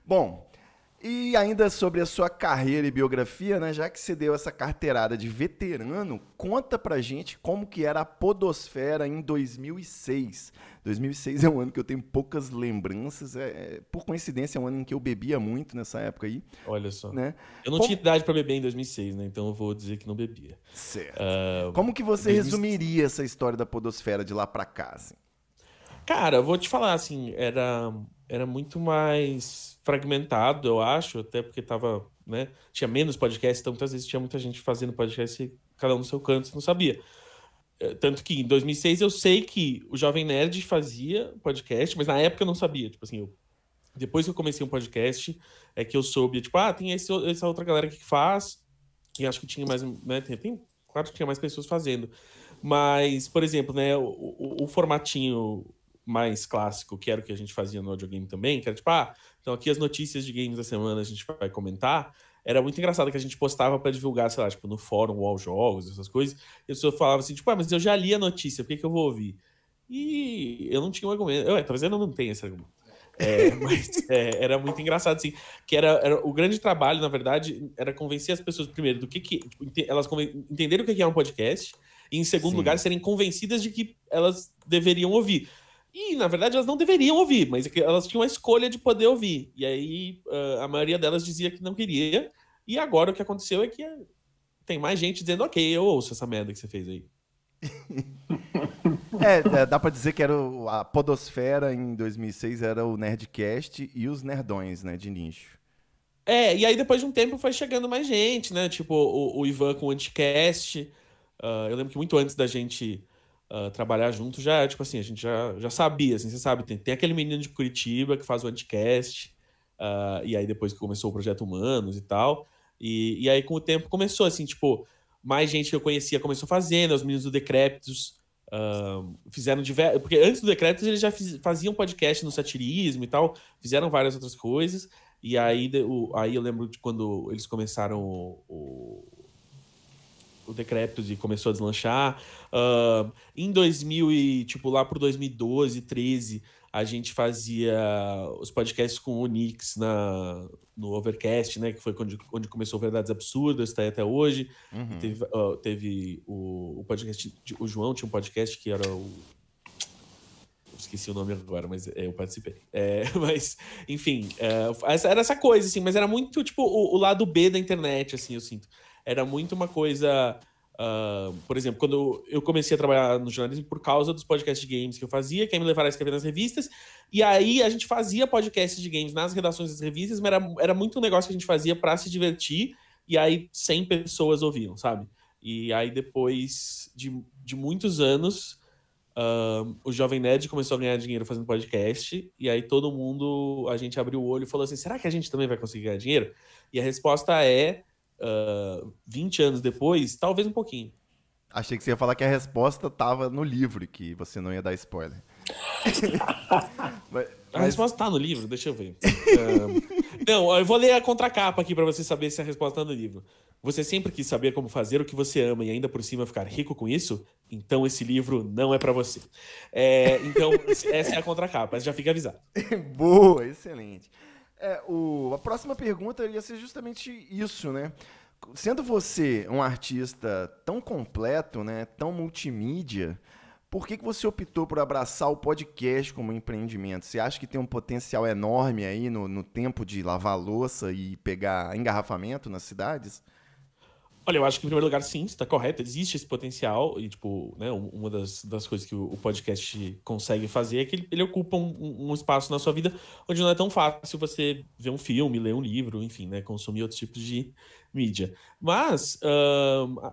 Bom, e ainda sobre a sua carreira e biografia, né? Já que você deu essa carteirada de veterano, conta pra gente como que era a podosfera em 2006. 2006 é um ano que eu tenho poucas lembranças, por coincidência é um ano em que eu bebia muito nessa época aí, Olha só. né? Eu não tinha Como... idade pra beber em 2006, né? Então eu vou dizer que não bebia. Certo. Ah, Como que você 2000 resumiria essa história da podosfera de lá pra cá, assim? Cara, eu vou te falar, assim, era muito mais fragmentado, eu acho, até porque tava, né? Tinha menos podcast, então muitas vezes tinha muita gente fazendo podcast e cada um no seu canto, você não sabia. Tanto que em 2006 eu sei que o Jovem Nerd fazia podcast, mas na época eu não sabia. Tipo assim, depois que eu comecei um podcast, é que eu soube, tipo, tem essa outra galera aqui que faz, e acho que tinha mais, né? Claro que tinha mais pessoas fazendo. Mas, por exemplo, né, o formatinho mais clássico, que era o que a gente fazia no audiogame também, que era tipo, então aqui as notícias de games da semana a gente vai comentar. Era muito engraçado que a gente postava pra divulgar, sei lá, tipo, no fórum Wall Jogos, essas coisas. E a pessoa falava assim, tipo, mas eu já li a notícia, por que que eu vou ouvir? E eu não tinha um argumento. Talvez eu não tenha esse argumento. Mas era muito engraçado, assim. Que era o grande trabalho, na verdade, era convencer as pessoas, primeiro, do que tipo, elas entenderem o que é um podcast, e em segundo lugar, Sim. serem convencidas de que elas deveriam ouvir. E, na verdade, elas não deveriam ouvir, mas elas tinham a escolha de poder ouvir. E aí, a maioria delas dizia que não queria. E agora o que aconteceu é que tem mais gente dizendo, ok, eu ouço essa merda que você fez aí. Dá pra dizer que a podosfera em 2006 era o Nerdcast e os nerdões, né, de nicho. E aí depois de um tempo foi chegando mais gente, né? Tipo, o Ivan com o Anticast. Eu lembro que muito antes da gente trabalhar junto, já, tipo assim, a gente já sabia, assim, você sabe, tem aquele menino de Curitiba que faz o Anticast, e aí depois que começou o Projeto Humanos e tal. E aí com o tempo começou, assim, tipo, mais gente que eu conhecia começou fazendo, os meninos do Decrépitos. Fizeram diversos. Porque antes do Decrépitos eles já faziam podcast no satirismo e tal, fizeram várias outras coisas. E aí, aí eu lembro de quando eles começaram o Decrépitos e começou a deslanchar. Em 2000 e, tipo, lá pro 2012, 13, a gente fazia os podcasts com o Nix no Overcast, né? Que foi onde começou Verdades Absurdas, tá aí até hoje. E Uhum. teve o podcast... O João tinha um podcast que era esqueci o nome agora, mas eu participei. Mas, enfim, era essa coisa, assim, mas era muito, tipo, o lado B da internet, assim, eu sinto. Era muito uma coisa. Por exemplo, quando eu comecei a trabalhar no jornalismo por causa dos podcasts de games que eu fazia, que aí me levaram a escrever nas revistas, e aí a gente fazia podcasts de games nas redações das revistas, mas era muito um negócio que a gente fazia pra se divertir, e aí 100 pessoas ouviam, sabe? E aí depois de muitos anos o Jovem Nerd começou a ganhar dinheiro fazendo podcast, e aí todo mundo, a gente abriu o olho e falou assim, será que a gente também vai conseguir ganhar dinheiro? E a resposta é, 20 anos depois, talvez um pouquinho. Achei que você ia falar que a resposta tava no livro, que você não ia dar spoiler. mas, A mas resposta tá no livro, deixa eu ver. Não, eu vou ler a contracapa aqui pra você saber se a resposta tá no livro. Você sempre quis saber como fazer o que você ama e ainda por cima ficar rico com isso? Então esse livro não é pra você. Então, essa é a contracapa, já fica avisado. boa, excelente. A próxima pergunta ia ser justamente isso, né? Sendo você um artista tão completo, né, tão multimídia, por que você optou por abraçar o podcast como empreendimento? Você acha que tem um potencial enorme aí no tempo de lavar louça e pegar engarrafamento nas cidades? Olha, eu acho que em primeiro lugar, sim, você tá correto, existe esse potencial, e, tipo, né, uma das coisas que o podcast consegue fazer é que ele ocupa um espaço na sua vida onde não é tão fácil você ver um filme, ler um livro, enfim, né, consumir outros tipos de mídia. Mas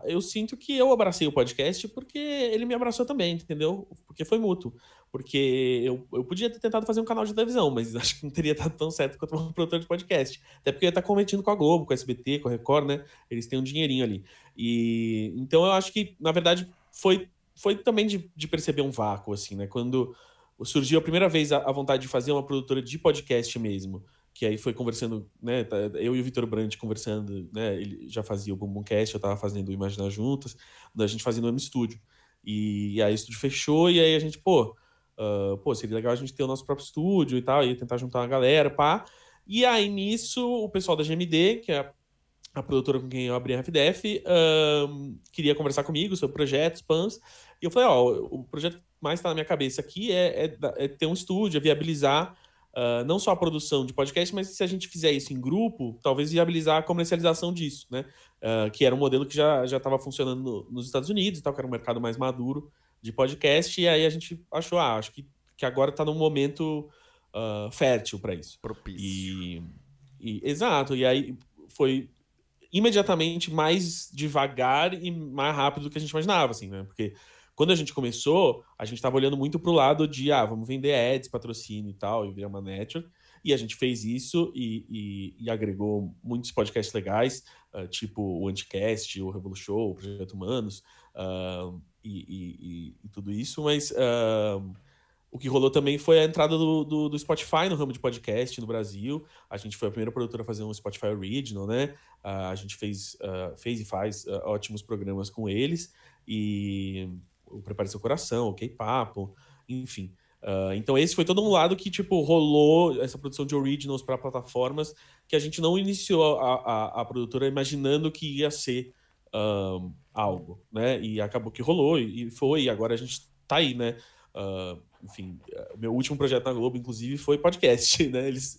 eu sinto que eu abracei o podcast porque ele me abraçou também, entendeu? Porque foi mútuo. Porque eu podia ter tentado fazer um canal de televisão, mas acho que não teria dado tão certo quanto um produtor de podcast. Até porque eu ia estar competindo com a Globo, com a SBT, com a Record, né? Eles têm um dinheirinho ali. E então eu acho que, na verdade, foi também de perceber um vácuo, assim, né? Quando surgiu a primeira vez a vontade de fazer uma produtora de podcast mesmo, que aí foi conversando, né? Eu e o Vitor Brandt conversando, né? Ele já fazia o Bumbumcast, eu tava fazendo o Imaginar Juntas, a gente fazia no M-Studio. E aí o estúdio fechou, e aí a gente, seria legal a gente ter o nosso próprio estúdio e tal, e tentar juntar uma galera, pá. E aí, nisso, o pessoal da GMD, que é a produtora com quem eu abri a FDF, queria conversar comigo sobre projetos, PANs. E eu falei, o projeto que mais está na minha cabeça aqui é ter um estúdio, é viabilizar não só a produção de podcast, mas se a gente fizer isso em grupo, talvez viabilizar a comercialização disso, né? Que era um modelo que já estava funcionando nos Estados Unidos e tal, que era um mercado mais maduro de podcast. E aí a gente achou, acho que agora está num momento fértil para isso. Propício. Exato, e aí foi imediatamente mais devagar e mais rápido do que a gente imaginava, assim, né? Porque quando a gente começou, a gente estava olhando muito pro lado de, vamos vender ads, patrocínio e tal, e virar uma network. E a gente fez isso e agregou muitos podcasts legais, tipo o Anticast, o Revolu Show, o Projeto Humanos, e tudo isso, mas o que rolou também foi a entrada do Spotify no ramo de podcast no Brasil. A gente foi a primeira produtora a fazer um Spotify Original, né? A gente fez e faz ótimos programas com eles. E o Prepare Seu Coração, o K-Papo, enfim. Então esse foi todo um lado que, tipo, rolou essa produção de originals para plataformas que a gente não iniciou a produtora imaginando que ia ser algo, né? E acabou que rolou e foi, e agora a gente tá aí, né? Enfim, meu último projeto na Globo, inclusive, foi podcast, né? Eles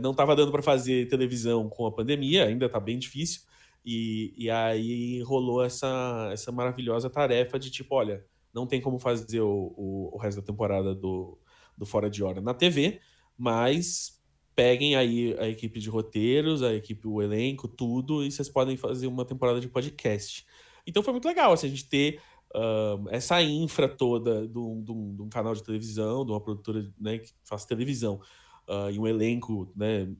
não tava dando para fazer televisão com a pandemia, ainda tá bem difícil, e aí rolou essa maravilhosa tarefa de tipo, olha, não tem como fazer o resto da temporada do Fora de Hora na TV, mas peguem aí a equipe de roteiros, a equipe, o elenco, tudo, e vocês podem fazer uma temporada de podcast. Então foi muito legal, assim, a gente ter essa infra toda de um canal de televisão, de uma produtora, né, que faz televisão, e um elenco, né,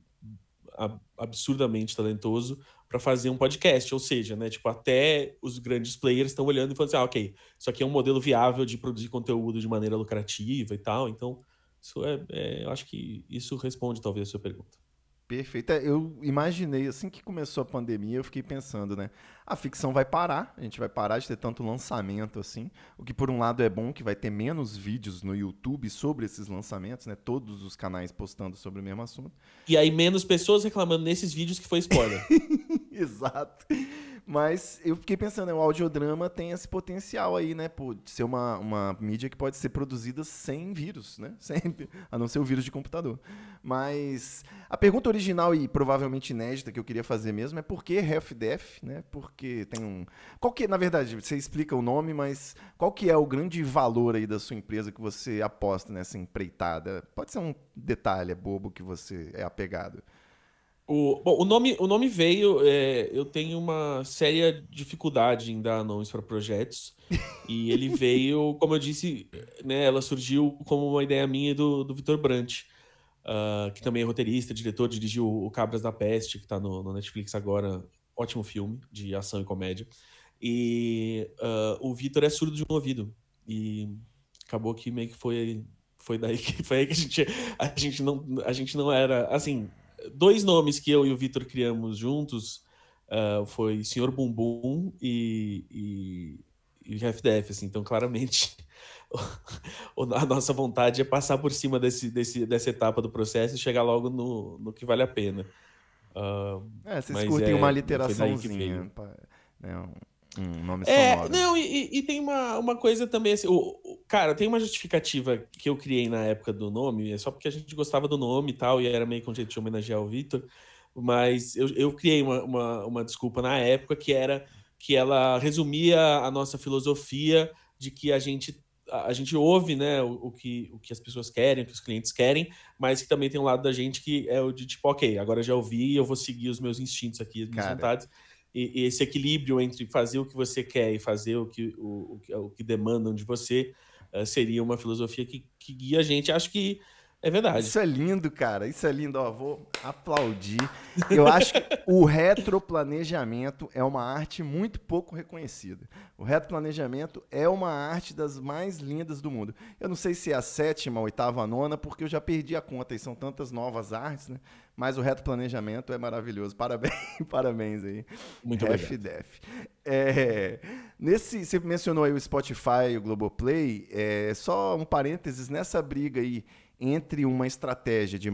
absurdamente talentoso para fazer um podcast. Ou seja, né, tipo, até os grandes players estão olhando e falando assim, ok, isso aqui é um modelo viável de produzir conteúdo de maneira lucrativa e tal. Então, isso eu acho que isso responde talvez a sua pergunta. Perfeito. Eu imaginei, assim que começou a pandemia, eu fiquei pensando, né? A ficção vai parar, a gente vai parar de ter tanto lançamento assim, o que por um lado é bom, que vai ter menos vídeos no YouTube sobre esses lançamentos, né? Todos os canais postando sobre o mesmo assunto. E aí menos pessoas reclamando nesses vídeos que foi spoiler. Exato. Mas eu fiquei pensando, né, o audiodrama tem esse potencial aí, né? Pô, de ser uma mídia que pode ser produzida sem vírus, né? Sempre, a não ser o vírus de computador. Mas a pergunta original e provavelmente inédita que eu queria fazer mesmo é por que HalfDef, né? Porque tem um... Qual que, na verdade, você explica o nome, mas qual que é o grande valor aí da sua empresa que você aposta nessa empreitada? Pode ser um detalhe bobo que você é apegado. Bom, o nome veio. Eu tenho uma séria dificuldade em dar nomes para projetos. E ele veio, como eu disse, né, ela surgiu como uma ideia minha e do Vitor Brant, que também é roteirista, diretor, dirigiu o Cabras da Peste, que está no Netflix agora. Ótimo filme de ação e comédia. E o Vitor é surdo de um ouvido. E acabou que meio que foi daí que foi aí que a gente não era assim. Dois nomes que eu e o Vitor criamos juntos foi Senhor Bumbum e FDF, assim. Então, claramente, a nossa vontade é passar por cima dessa etapa do processo e chegar logo no que vale a pena. Vocês Mas curtem uma foi daí que veio. literaçãozinha, né, um nome sonoro. Não, e tem uma coisa também, assim, cara, tem uma justificativa que eu criei na época do nome, é só porque a gente gostava do nome e tal, e era meio que um jeito de homenagear o Vitor, mas eu criei uma desculpa na época que era que ela resumia a nossa filosofia de que a gente ouve, né, o que as pessoas querem, o que os clientes querem, mas que também tem um lado da gente que é o de tipo, ok, agora já ouvi, eu vou seguir os meus instintos aqui, as minhas vontades. E esse equilíbrio entre fazer o que você quer e fazer o que demandam de você seria uma filosofia que guia a gente. Acho que é verdade. Isso é lindo, cara. Isso é lindo. Ó, vou aplaudir. Eu acho que o retroplanejamento é uma arte muito pouco reconhecida. O retroplanejamento é uma arte das mais lindas do mundo. Eu não sei se é a 7ª, a 8ª, a 9ª, porque eu já perdi a conta e são tantas novas artes, né? Mas o retroplanejamento é maravilhoso. Parabéns, parabéns aí. Muito obrigado. Você mencionou aí o Spotify e o Globoplay. Só um parênteses, nessa briga aí entre uma estratégia de